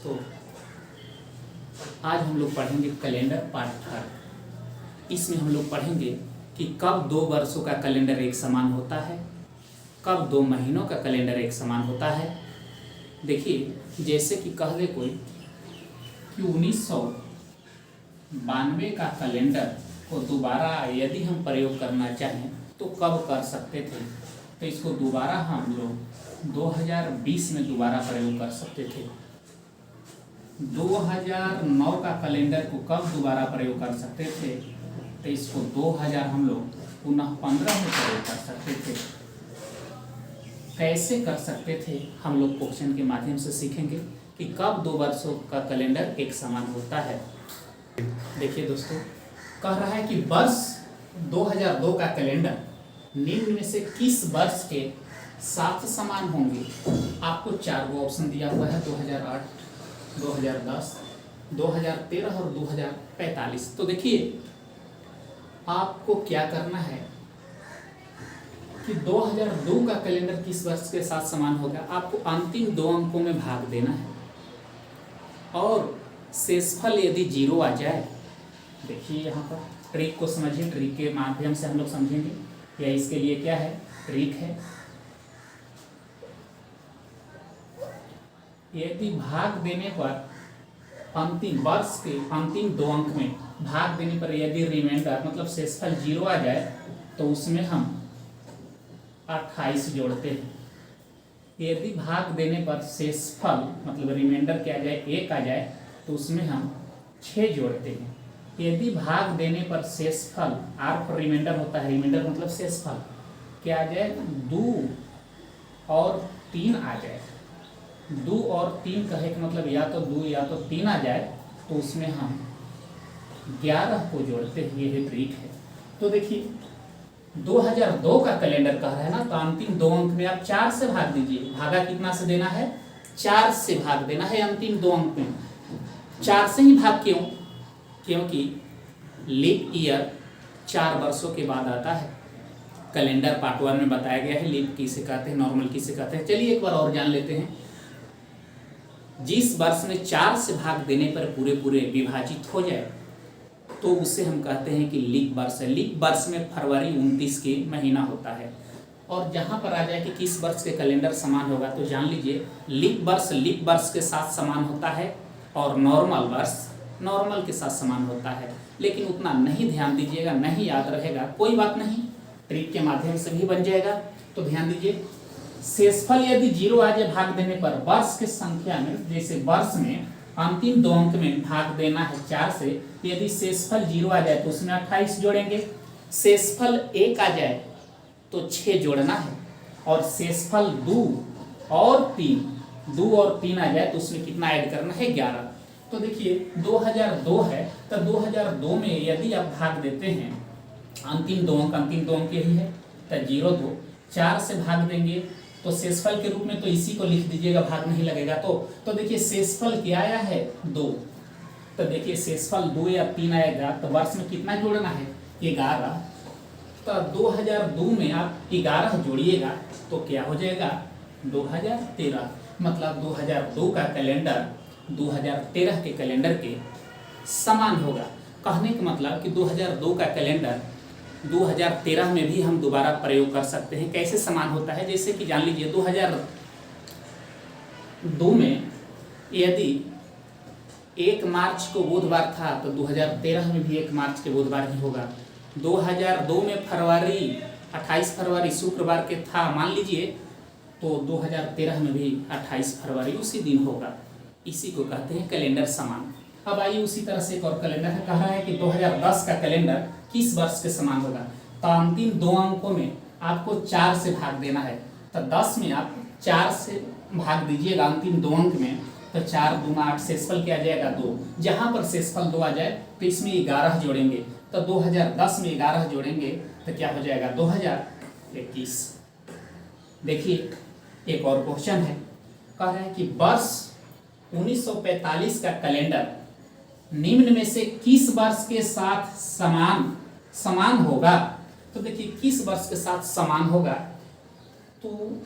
दोस्तों, आज हम लोग पढ़ेंगे कैलेंडर पार्ट 3। इसमें हम लोग पढ़ेंगे कि कब 2 वर्षों का कैलेंडर एक समान होता है, कब 2 महीनों का कैलेंडर एक समान होता है। देखिए, जैसे कि कह दे कोई कि 1992 का कैलेंडर को दोबारा यदि हम प्रयोग करना चाहें तो कब कर सकते थे, तो इसको दोबारा हम लोग 2020 में दोबारा प्रयोग कर सकते थे। 2009 का कैलेंडर को कब दोबारा प्रयोग कर सकते थे, तो इसको 2000 हम लोग पुनः 15 में प्रयोग कर सकते थे। कैसे कर सकते थे हम लोग क्वेश्चन के माध्यम से सीखेंगे कि कब 2 वर्षों का कैलेंडर एक समान होता है। देखिए दोस्तों, कह रहा है कि वर्ष 2002 का कैलेंडर निम्न में से किस वर्ष के साथ समान होंगे। आपको 4 ऑप्शन दिया हुआ है, 2008, 2010, 2013 और 2045। तो देखिए, आपको क्या करना है कि 2002 का कैलेंडर किस वर्ष के साथ समान होगा। आपको अंतिम 2 अंकों में भाग देना है और शेषफल यदि 0 आ जाए, देखिए यहाँ पर ट्रिक को समझिए, ट्रिक के माध्यम से हम लोग समझेंगे। या इसके लिए क्या है, ट्रिक है। यदि भाग देने पर अंतिम वर्ष के अंतिम 2 अंक में भाग देने पर यदि रिमाइंडर मतलब शेषफल 0 आ जाए तो उसमें हम 28 जोड़ते हैं। यदि भाग देने पर शेषफल मतलब रिमाइंडर क्या आ जाए, 1 आ जाए, तो उसमें हम 6 जोड़ते हैं। यदि भाग देने पर शेषफल आर पर रिमाइंडर होता है, रिमाइंडर मतलब शेषफल क्या आ जाए, 2 और 3 आ जाए। 2 और 3 कहे का मतलब या तो 2 या तो 3 आ जाए, तो उसमें हम 11 को जोड़ते हैं। ये ट्रिक है। तो देखिए, 2002 का कैलेंडर कह रहा है ना, तो अंतिम 2 अंक में आप 4 से भाग दीजिए। भागा कितना से देना है, 4 से भाग देना है अंतिम 2 अंक में। 4 से ही भाग क्यों, क्योंकि लीप ईयर 4 वर्षों के बाद आता है। कैलेंडर पार्ट 1 में बताया गया है लीप किसे कहते हैं, नॉर्मल किसे कहते हैं। चलिए एक बार और जान लेते हैं। जिस वर्ष में 4 से भाग देने पर पूरे पूरे विभाजित हो जाए तो उसे हम कहते हैं कि लीप वर्ष है। लीप वर्ष में फरवरी 29 के महीना होता है। और जहाँ पर आ जाए कि किस वर्ष के कैलेंडर समान होगा, तो जान लीजिए लीप वर्ष के साथ समान होता है और नॉर्मल वर्ष नॉर्मल के साथ समान होता है। लेकिन उतना नहीं ध्यान दीजिएगा, नहीं याद रहेगा, कोई बात नहीं, ट्रिक के माध्यम से भी बन जाएगा। तो ध्यान दीजिए, शेषफल यदि 0 आ जाए भाग देने पर, वर्ष की संख्या में, जैसे वर्ष में अंतिम 2 अंक में भाग देना है 4 से, यदि शेषफल 0 आ जाए तो उसमें 28 जोड़ेंगे। शेषफल 1 आ जाए तो 6 जोड़ना है। और शेषफल 2 और 3 आ जाए तो उसमें कितना ऐड करना है, 11। तो देखिए 2002 है, तो 2002 में यदि आप भाग देते हैं अंतिम 2 अंक यही है, तो 0 2 4 से भाग देंगे तो शेषफल के रूप में तो इसी को लिख दीजिएगा, भाग नहीं लगेगा। तो देखिए शेषफल क्या आया है, 2। तो देखिए शेषफल 2 या 3 आएगा तो वर्ष में कितना जोड़ना है, 11। तो 2002 में आप 11 जोड़िएगा तो क्या हो जाएगा, 2013। मतलब 2002 का कैलेंडर 2013 के कैलेंडर के समान होगा। कहने का मतलब कि 2002 का कैलेंडर 2013 में भी हम दोबारा प्रयोग कर सकते हैं। कैसे समान होता है, जैसे कि जान लीजिए 2002 में यदि 1 मार्च को बुधवार था तो 2013 में भी 1 मार्च के बुधवार ही होगा। 2002 में 28 फरवरी शुक्रवार के था मान लीजिए, तो 2013 में भी 28 फरवरी उसी दिन होगा। इसी को कहते हैं कैलेंडर समान। अब आइए उसी तरह से एक और कैलेंडर है। कह रहा है कि 2010 का कैलेंडर किस वर्ष के समान होगा। तो अंतिम 2 अंकों में आपको 4 से भाग देना है। तो 10 में आप 4 से भाग दीजिएगा अंतिम 2 अंक में, तो 4 दूना 8, शेषफल क्या आ जाएगा, 2। जहाँ पर शेषफल 2 आ जाए तो इसमें 11 जोड़ेंगे। तो 2010 में 11 जोड़ेंगे तो क्या हो जाएगा, 2021। देखिए एक और क्वेश्चन है। कह रहा है कि वर्ष 1945 का कैलेंडर निम्न में से किस वर्ष के साथ समान होगा। तो देखिए किस वर्ष के साथ समान होगा, तो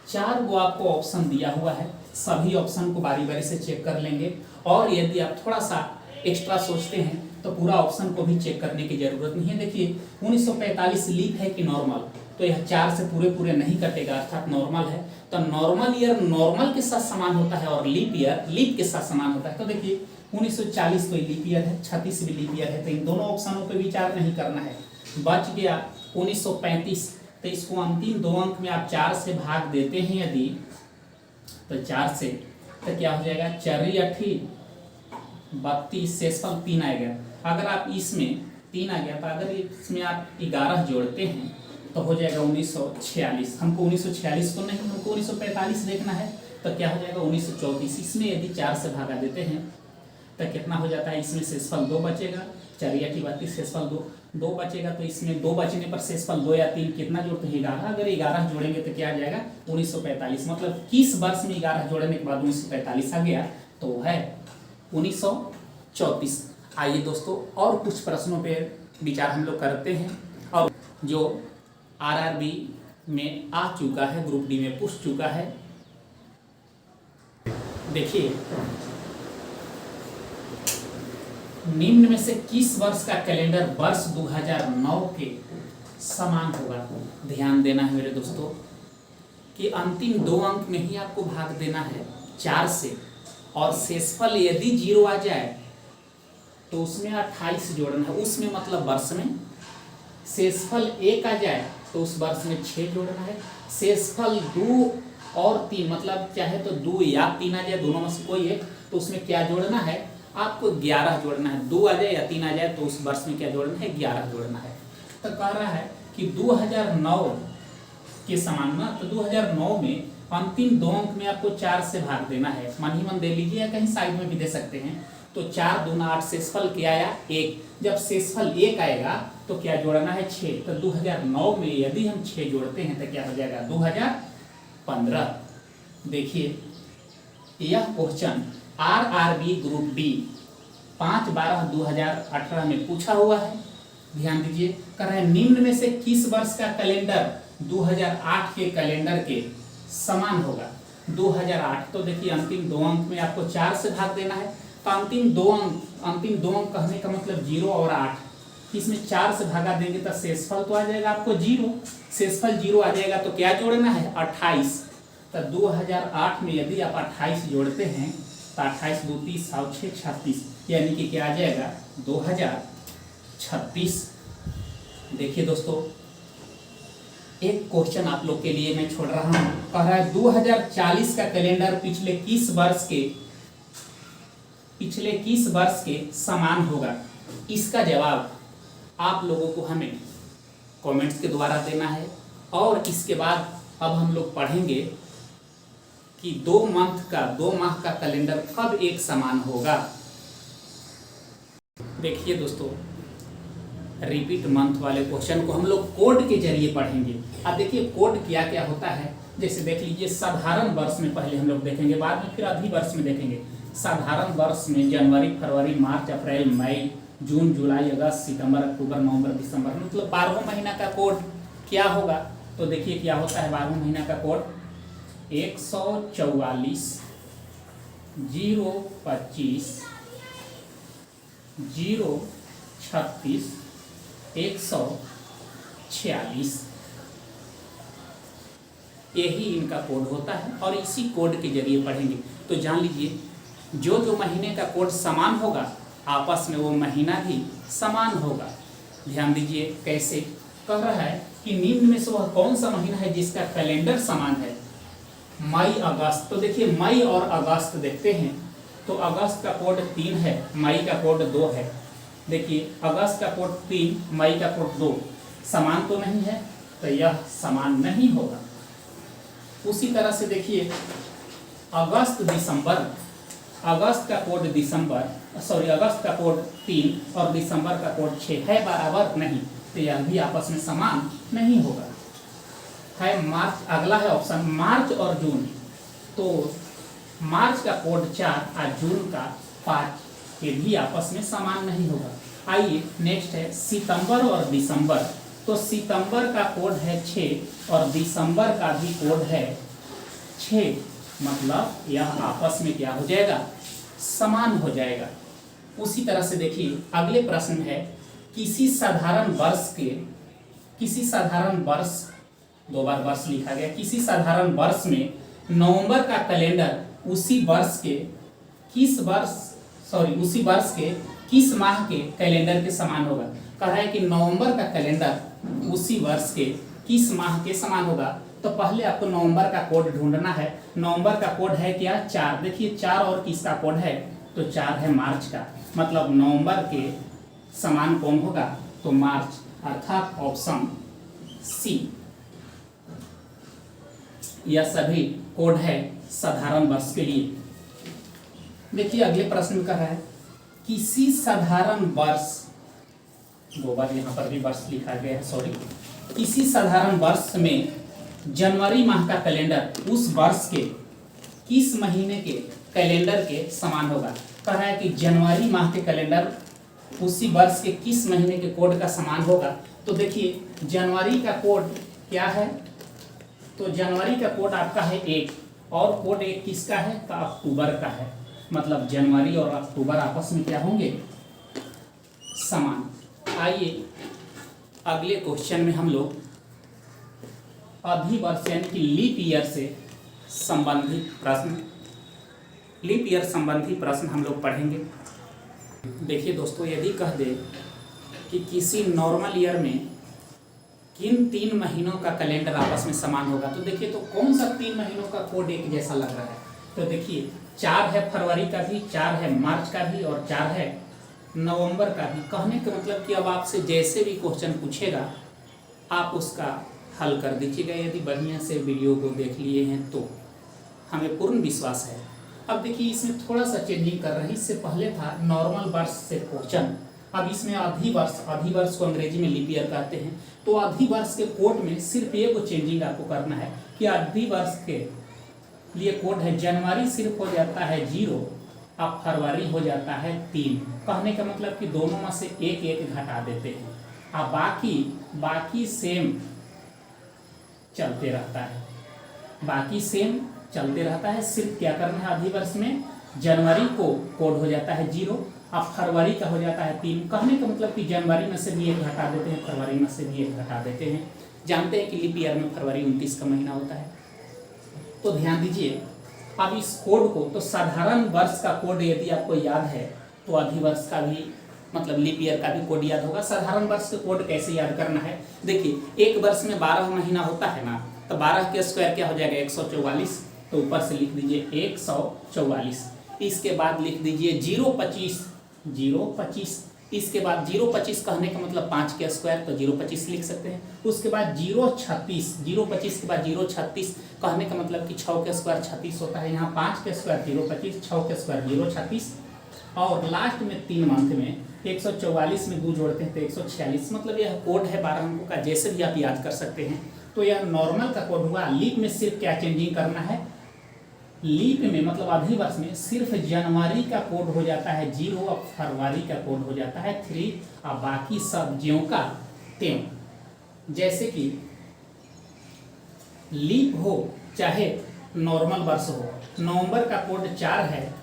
4 गो आपको ऑप्शन दिया हुआ है। सभी ऑप्शन को बारी बारी से चेक कर लेंगे, और यदि आप थोड़ा सा एक्स्ट्रा सोचते हैं तो पूरा ऑप्शन को भी चेक करने की जरूरत नहीं है। देखिए 1945 लीप है कि नॉर्मल, तो यह 4 से पूरे पूरे नहीं कटेगा, अर्थात नॉर्मल है। तो नॉर्मल ईयर नॉर्मल के साथ समान होता है और लीप ईयर लीप के साथ समान होता है। तो देखिए 1940 तो लीप ईयर है, 36 भी लीप ईयर है, तो इन दोनों ऑप्शनों पर विचार नहीं करना है। बच गया 1935, तो इसको अंतिम 2 अंक में आप 4 से भाग देते हैं यदि, तो 4 से तो क्या हो जाएगा, 4 8 32, शेषफल 3 आएगा। अगर आप इसमें 3 आ गया, तो अगर इसमें आप 11 जोड़ते हैं तो हो जाएगा 1946। हमको 1946 तो नहीं, हमको 1945 देखना है, तो क्या हो जाएगा 1934। इसमें यदि 4 से भागा देते हैं तो कितना हो जाता है, इसमें शेषफल 2 बचेगा, 4 8 32, शेषफल 2 बचेगा। तो इसमें 2 बचने पर शेषफल 2 या 3 कितना जोड़ते हैं, 11। अगर 11 जोड़ेंगे तो क्या आ जाएगा 1945। मतलब किस वर्ष में 11 जोड़ने के बाद 1945 आ गया, तो वो है 1934। आइए दोस्तों और कुछ प्रश्नों पे विचार हम लोग करते हैं, और जो आरआरबी में आ चुका है, ग्रुप डी में पूछ चुका है। देखिए निम्न में से किस वर्ष का कैलेंडर वर्ष 2009 के समान होगा। ध्यान देना है मेरे दोस्तों कि अंतिम 2 अंक में ही आपको भाग देना है 4 से, और शेषफल यदि 0 आ जाए तो उसमें 28 जोड़ना है, उसमें मतलब वर्ष में। शेषफल 1 आ जाए तो उस वर्ष में 6 जोड़ना है। शेषफल 2 और 3 मतलब चाहे तो 2 या 3 आ जाए, दोनों में से कोई एक, तो उसमें क्या जोड़ना है, आपको 11 जोड़ना है। 2 आ जाए या 3 आ जाए तो उस वर्ष में क्या जोड़ना है, 11 जोड़ना है। तो कह रहा है कि 2009 के समान ना, तो 2009 में अंतिम 2 अंक में आपको 4 से भाग देना है। मन ही मन दे लीजिए या कहीं साइड में भी दे सकते हैं। तो 4 दूना 8, शेषफल क्या आया 1। जब शेषफल 1 आएगा तो क्या जोड़ना है 6। तो 2009 में यदि हम 6 जोड़ते हैं तो क्या हो जाएगा 2015। देखिए यह क्वेश्चन आरआरबी ग्रुप डी 5/12/2018 में पूछा हुआ है। ध्यान दीजिए, कह रहा है निम्न में से किस वर्ष का कैलेंडर 2008 के कैलेंडर के समान होगा। 2008, तो देखिए अंतिम 2 अंक में आपको 4 से भाग देना है। तो अंतिम 2 अंक कहने का मतलब 0 और 8, इसमें 4 से भागा देंगे तो शेषफल तो आ जाएगा आपको 0। शेषफल 0 आ जाएगा तो क्या जोड़ना है 28। तो 2008 में यदि आप 28 जोड़ते हैं तो 28 2 30 और 6 36, यानी कि क्या आ जाएगा 2036। देखिए दोस्तों एक क्वेश्चन आप लोग के लिए मैं छोड़ रहा हूं। कह रहा है 2040 का कैलेंडर पिछले किस वर्ष के समान होगा। इसका जवाब आप लोगों को हमें कमेंट्स के द्वारा देना है, और इसके बाद अब हम लोग पढ़ेंगे कि 2 माह का कैलेंडर कब एक समान होगा। देखिए दोस्तों रिपीट मंथ वाले क्वेश्चन को हम लोग कोड के जरिए पढ़ेंगे। अब देखिए कोड क्या क्या होता है, जैसे देख लीजिए साधारण वर्ष में पहले हम लोग देखेंगे, बाद में फिर अधि वर्ष में देखेंगे। साधारण वर्ष में जनवरी फरवरी मार्च अप्रैल मई जून जुलाई अगस्त सितंबर अक्टूबर नवंबर दिसंबर, मतलब 12 महीना का कोड क्या होगा। तो देखिए क्या होता है 12 महीना का कोड 144 025 036 146, यही इनका कोड होता है और इसी कोड के जरिए पढ़ेंगे। तो जान लीजिए जो महीने का कोड समान होगा आपस में वो महीना भी समान होगा। ध्यान दीजिए कैसे कह रहा है कि निम्न में से वह कौन सा महीना है जिसका कैलेंडर समान है। मई अगस्त, तो देखिए मई और अगस्त देखते हैं तो अगस्त का कोड 3 है, मई का कोड 2 है। देखिए अगस्त का कोड 3 मई का कोड 2, समान तो नहीं है, तो यह समान नहीं होगा। उसी तरह से देखिए अगस्त का कोड अगस्त का कोड 3 और दिसंबर का कोड 6 है, बराबर नहीं, तो यह भी आपस में समान नहीं होगा। है मार्च, अगला है ऑप्शन मार्च और जून, तो मार्च का कोड 4 और जून का 5, ये भी आपस में समान नहीं होगा। आइए नेक्स्ट है सितंबर और दिसंबर, तो सितंबर का कोड है 6 और दिसंबर का भी कोड है 6, मतलब यह आपस में क्या हो जाएगा, समान हो जाएगा। उसी तरह से देखिए अगले प्रश्न है, किसी साधारण वर्ष, दो बार वर्ष लिखा गया, किसी साधारण वर्ष में नवंबर का कैलेंडर उसी वर्ष के किस माह के कैलेंडर के समान होगा। कहा है कि नवंबर का कैलेंडर उसी वर्ष के किस माह के समान होगा। तो पहले आपको नवंबर का कोड ढूंढना है। नवंबर का कोड है क्या, 4। देखिए 4 और किसका कोड है, तो 4 है मार्च का, मतलब नवंबर के समान कौन होगा, तो मार्च, अर्थात ऑप्शन सी। यह सभी कोड है साधारण वर्ष के लिए। देखिए अगले प्रश्न में कह रहा है, किसी साधारण वर्ष, दो बार यहाँ पर भी वर्ष लिखा गया है, सॉरी, किसी साधारण वर्ष में जनवरी माह का कैलेंडर उस वर्ष के किस महीने के कैलेंडर के समान होगा। कह रहा है कि जनवरी माह के कैलेंडर उसी वर्ष के किस महीने के कोड का समान होगा। तो देखिए जनवरी का कोड क्या है, तो जनवरी का कोड आपका है 1, और कोड 1 किसका है, तो अक्टूबर का है, मतलब जनवरी और अक्टूबर आपस में क्या होंगे, समान। आइए अगले क्वेश्चन में हम लोग अधिवर्ष यानी कि लीप ईयर से संबंधी प्रश्न हम लोग पढ़ेंगे। देखिए दोस्तों, यदि कह दे कि किसी नॉर्मल ईयर में किन 3 महीनों का कैलेंडर आपस में समान होगा, तो देखिए तो कौन सा 3 महीनों का कोड एक जैसा लग रहा है। तो देखिए 4 है फरवरी का भी, 4 है मार्च का भी, और 4 है नवंबर का भी। कहने का मतलब कि अब आपसे जैसे भी क्वेश्चन पूछेगा आप उसका हल कर दीजिएगा, यदि बढ़िया से वीडियो को देख लिए हैं तो, हमें पूर्ण विश्वास है। अब देखिए इसमें थोड़ा सा चेंजिंग कर रहे हैं। इससे पहले था नॉर्मल वर्ष से क्वेश्चन, अब इसमें अधिवर्ष को अंग्रेजी में लीप ईयर कहते हैं। तो अधिवर्ष के कोड में सिर्फ ये को चेंजिंग आपको करना है कि अधिवर्ष के लिए कोड है, जनवरी सिर्फ हो जाता है 0, अब फरवरी हो जाता है 3। कहने का मतलब कि दोनों में से एक एक घटा देते हैं, अब बाकी सेम चलते रहता है, सिर्फ क्या करना है, अधिवर्ष में जनवरी को कोड हो जाता है 0, अब फरवरी का हो जाता है 3। कहने का मतलब कि जनवरी में से भी एक घटा देते हैं, फरवरी में से भी एक घटा देते हैं। जानते हैं कि लीप ईयर में फरवरी 29 का महीना होता है। तो ध्यान दीजिए अब इस कोड को, तो साधारण वर्ष का कोड यदि आपको याद है तो अधिवर्ष का भी मतलब लीप ईयर का भी कोड याद होगा। साधारण वर्ष का कोड कैसे याद करना है, देखिए एक वर्ष में 12 महीना होता है ना, तो 12 के स्क्वायर क्या हो जाएगा 144, तो ऊपर से लिख दीजिए 144। इसके बाद लिख दीजिए 025, इसके बाद 025 कहने का मतलब 5 के स्क्वायर, तो 025 लिख सकते हैं। उसके बाद 025 के बाद 036 कहने का मतलब कि 6 के स्क्वायर 36 होता है, यहाँ 5 के स्क्वायर 025, 6 के स्क्वायर 036, और लास्ट में 3 मंथ में 144 में 2 जोड़ते हैं तो 146। मतलब यह कोड है 12 अंकों का, जैसे भी आप याद कर सकते हैं। तो यह नॉर्मल का कोड हुआ। लीप में सिर्फ क्या चेंजिंग करना है, लीप में मतलब अधिवर्ष में सिर्फ जनवरी का कोड हो जाता है 0, और फरवरी का कोड हो जाता है 3, और बाकी सब ज्यों का त्यों। जैसे कि लीप हो चाहे नॉर्मल वर्ष हो, नवंबर का कोड 4 है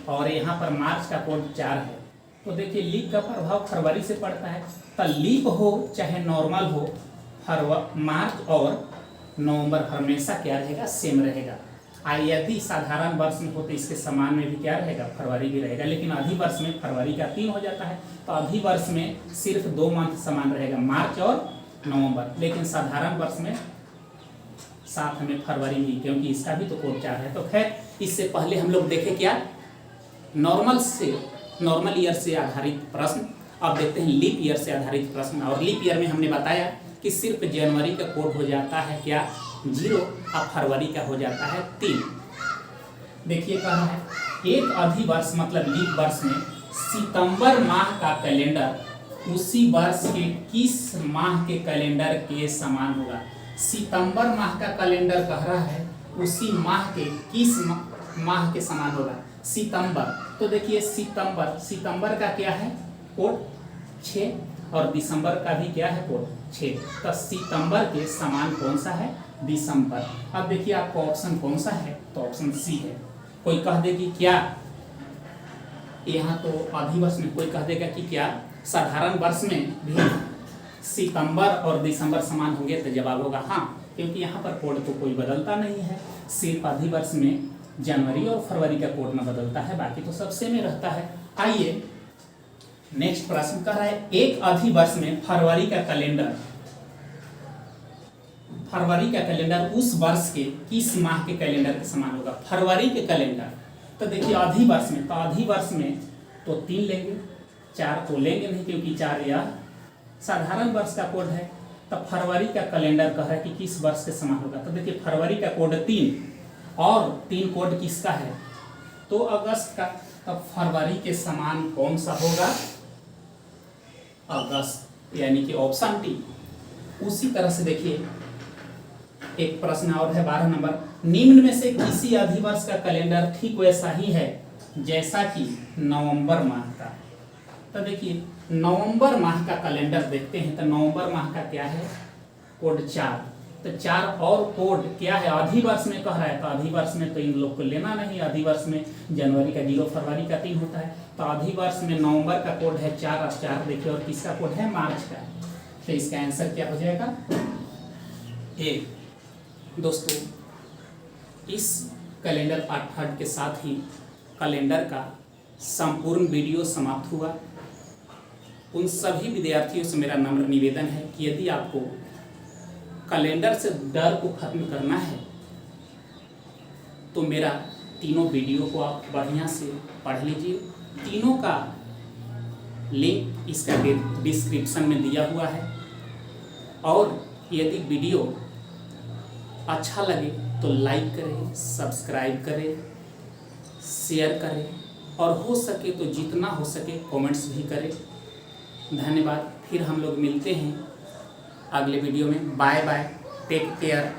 और यहाँ पर मार्च का कोड 4 है। तो देखिए लीप का प्रभाव फरवरी से पड़ता है, तो लीप हो चाहे नॉर्मल हो, मार्च और नवंबर हमेशा क्या रहेगा, सेम रहेगा। यदि साधारण वर्ष में हो तो इसके समान में भी क्या रहेगा, फरवरी भी रहेगा। लेकिन अधिवर्ष में फरवरी का 3 हो जाता है, तो अधिवर्ष में सिर्फ 2 मंथ समान रहेगा, मार्च और नवंबर। लेकिन साधारण वर्ष में साथ में फरवरी भी, क्योंकि इसका भी तो कोड 4 है। तो खैर इससे पहले हम लोग देखें क्या, नॉर्मल ईयर से आधारित प्रश्न। अब देखते हैं लीप ईयर से आधारित प्रश्न। और लीप ईयर में हमने बताया कि सिर्फ जनवरी का कोड हो जाता है क्या, 0, अब फरवरी का हो जाता है 3। देखिए कहा है एक अधिवर्ष मतलब लीप वर्ष में सितंबर माह का कैलेंडर उसी वर्ष के किस माह के कैलेंडर के समान होगा। सितंबर माह का कैलेंडर कह रहा है उसी माह के किस माह के समान होगा, सितंबर। तो देखिए सितंबर का क्या है कोड 6, और दिसंबर का भी क्या है कोड 6। तो सितंबर के समान कौन सा है, दिसंबर। अब देखिए आपको ऑप्शन कौन सा है, तो ऑप्शन सी है। कोई कह दे कि क्या यहाँ तो अधिवर्ष में, कोई कह देगा कि क्या साधारण वर्ष में भी सितंबर और दिसंबर समान होंगे, तो जवाब होगा हाँ, क्योंकि यहाँ पर कोड तो कोई बदलता नहीं है, सिर्फ अधिवर्ष में जनवरी और फरवरी का कोड न बदलता है, बाकी तो सब सेम ही रहता है। आइए नेक्स्ट प्रश्न कह रहा है, एक अधिवर्ष में फरवरी का कैलेंडर उस वर्ष के किस माह के कैलेंडर के समान होगा। फरवरी के कैलेंडर, तो देखिए अधिवर्ष में, तो अधिवर्ष में तो 3 लेंगे, 4 तो लेंगे नहीं, क्योंकि 4 यह साधारण वर्ष का कोड है। तब फरवरी का कैलेंडर कह रहा है कि किस वर्ष के समान होगा, तो देखिए फरवरी का कोड 3 और 3 कोड किसका है, तो अगस्त का। तब फरवरी के समान कौन सा होगा, अगस्त, यानी कि ऑप्शन डी। उसी तरह से देखिए एक प्रश्न और है 12 नंबर, निम्न में से किसी अधिवर्ष का कैलेंडर ठीक वैसा ही है जैसा कि नवंबर माह का। तो देखिए नवंबर माह का कैलेंडर देखते हैं, तो नवंबर माह का क्या है, कोड 4। तो 4 और कोड क्या है, अधिवर्ष में कह रहा है, तो अधिवर्ष में तो इन लोग को लेना नहीं, अधिवर्ष में जनवरी का 0, फरवरी का 3 होता है। तो अधिवर्ष में नवंबर का कोड है 4 और 4 देखिए, और किसका कोड है, मार्च का। तो इसका आंसर क्या हो जाएगा, ए। दोस्तों इस कैलेंडर पाठ्यपाठ के साथ ही कैलेंडर का संपूर्ण वीडियो समाप्त हुआ। उन सभी विद्यार्थियों से मेरा नम्र निवेदन है कि यदि आपको कैलेंडर से डर को खत्म करना है तो मेरा तीनों वीडियो को आप बढ़िया से पढ़ लीजिए। तीनों का लिंक इसका डिस्क्रिप्शन में दिया हुआ है, और यदि वीडियो अच्छा लगे तो लाइक करें, सब्सक्राइब करें, शेयर करें, और हो सके तो जितना हो सके कमेंट्स भी करें। धन्यवाद। फिर हम लोग मिलते हैं अगले वीडियो में। Bye bye, take care.